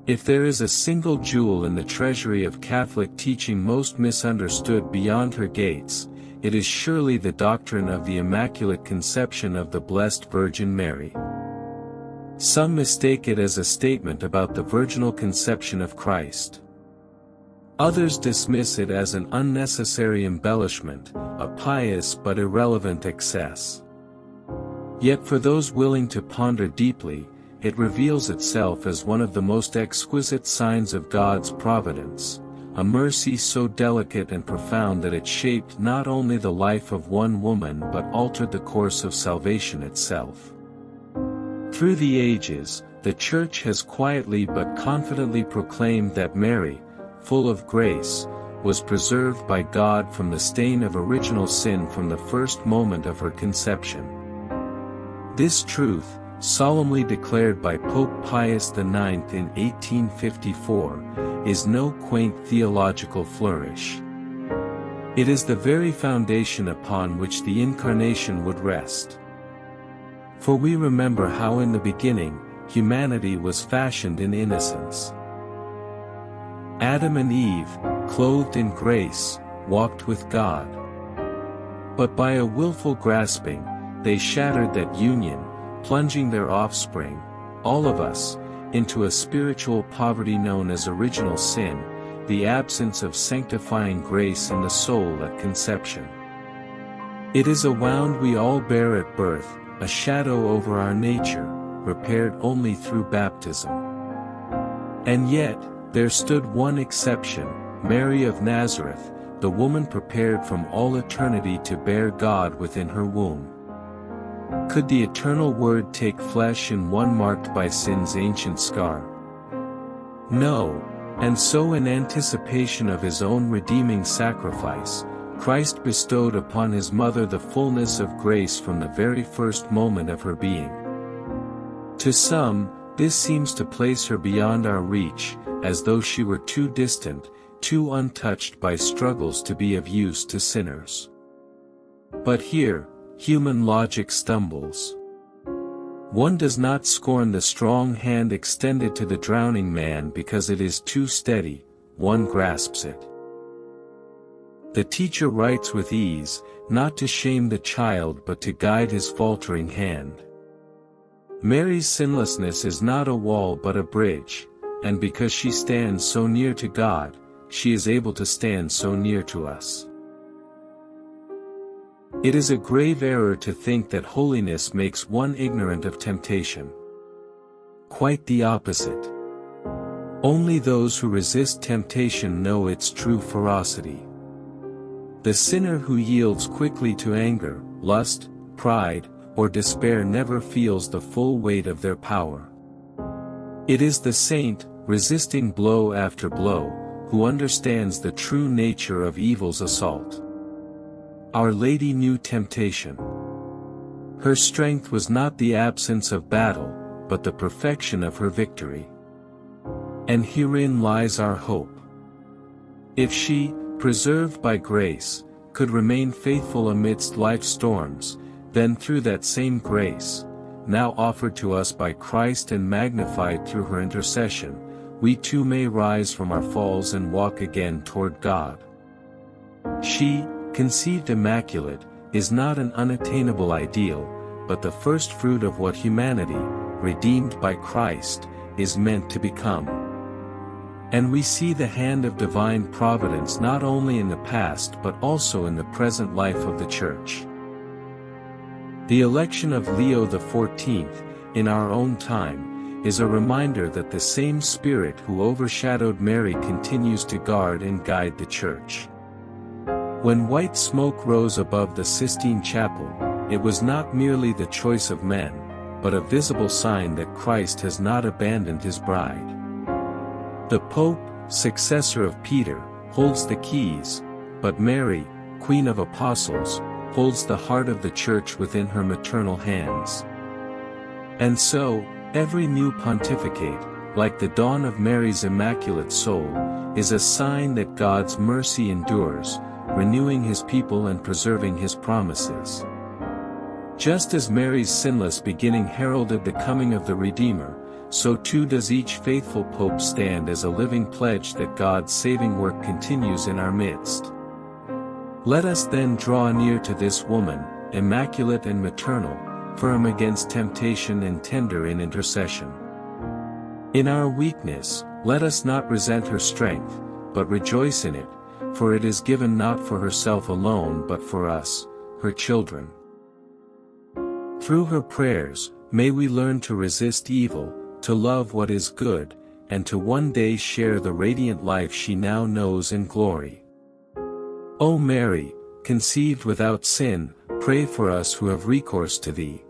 If there is a single jewel in the treasury of Catholic teaching most misunderstood beyond her gates, it is surely the doctrine of the Immaculate Conception of the Blessed Virgin Mary. Some mistake it as a statement about the virginal conception of Christ. Others dismiss it as an unnecessary embellishment, a pious but irrelevant excess. Yet for those willing to ponder deeply, it reveals itself as one of the most exquisite signs of God's providence, a mercy so delicate and profound that it shaped not only the life of one woman but altered the course of salvation itself. Through the ages, the Church has quietly but confidently proclaimed that Mary, full of grace, was preserved by God from the stain of original sin from the first moment of her conception. This truth, solemnly declared by Pope Pius IX in 1854, is no quaint theological flourish. It is the very foundation upon which the Incarnation would rest. For we remember how in the beginning, humanity was fashioned in innocence. Adam and Eve, clothed in grace, walked with God. But by a willful grasping, they shattered that union, plunging their offspring, all of us, into a spiritual poverty known as original sin, the absence of sanctifying grace in the soul at conception. It is a wound we all bear at birth, a shadow over our nature, repaired only through baptism. And yet, there stood one exception, Mary of Nazareth, the woman prepared from all eternity to bear God within her womb. Could the eternal Word take flesh in one marked by sin's ancient scar? No, and so in anticipation of his own redeeming sacrifice, Christ bestowed upon his mother the fullness of grace from the very first moment of her being. To some, this seems to place her beyond our reach, as though she were too distant, too untouched by struggles to be of use to sinners. But here, human logic stumbles. One does not scorn the strong hand extended to the drowning man because it is too steady, one grasps it. The teacher writes with ease, not to shame the child but to guide his faltering hand. Mary's sinlessness is not a wall but a bridge, and because she stands so near to God, she is able to stand so near to us. It is a grave error to think that holiness makes one ignorant of temptation. Quite the opposite. Only those who resist temptation know its true ferocity. The sinner who yields quickly to anger, lust, pride, or despair never feels the full weight of their power. It is the saint, resisting blow after blow, who understands the true nature of evil's assault. Our Lady knew temptation. Her strength was not the absence of battle, but the perfection of her victory. And herein lies our hope. If she, preserved by grace, could remain faithful amidst life's storms, then through that same grace, now offered to us by Christ and magnified through her intercession, we too may rise from our falls and walk again toward God. She, conceived immaculate, is not an unattainable ideal, but the first fruit of what humanity, redeemed by Christ, is meant to become. And we see the hand of divine providence not only in the past but also in the present life of the Church. The election of Leo XIV, in our own time, is a reminder that the same Spirit who overshadowed Mary continues to guard and guide the Church. When white smoke rose above the Sistine Chapel, it was not merely the choice of men, but a visible sign that Christ has not abandoned his bride. The Pope, successor of Peter, holds the keys, but Mary, Queen of Apostles, holds the heart of the Church within her maternal hands. And so, every new pontificate, like the dawn of Mary's immaculate soul, is a sign that God's mercy endures, renewing his people and preserving his promises. Just as Mary's sinless beginning heralded the coming of the Redeemer, so too does each faithful pope stand as a living pledge that God's saving work continues in our midst. Let us then draw near to this woman, immaculate and maternal, firm against temptation and tender in intercession. In our weakness, let us not resent her strength, but rejoice in it, for it is given not for herself alone but for us, her children. Through her prayers, may we learn to resist evil, to love what is good, and to one day share the radiant life she now knows in glory. O Mary, conceived without sin, pray for us who have recourse to thee.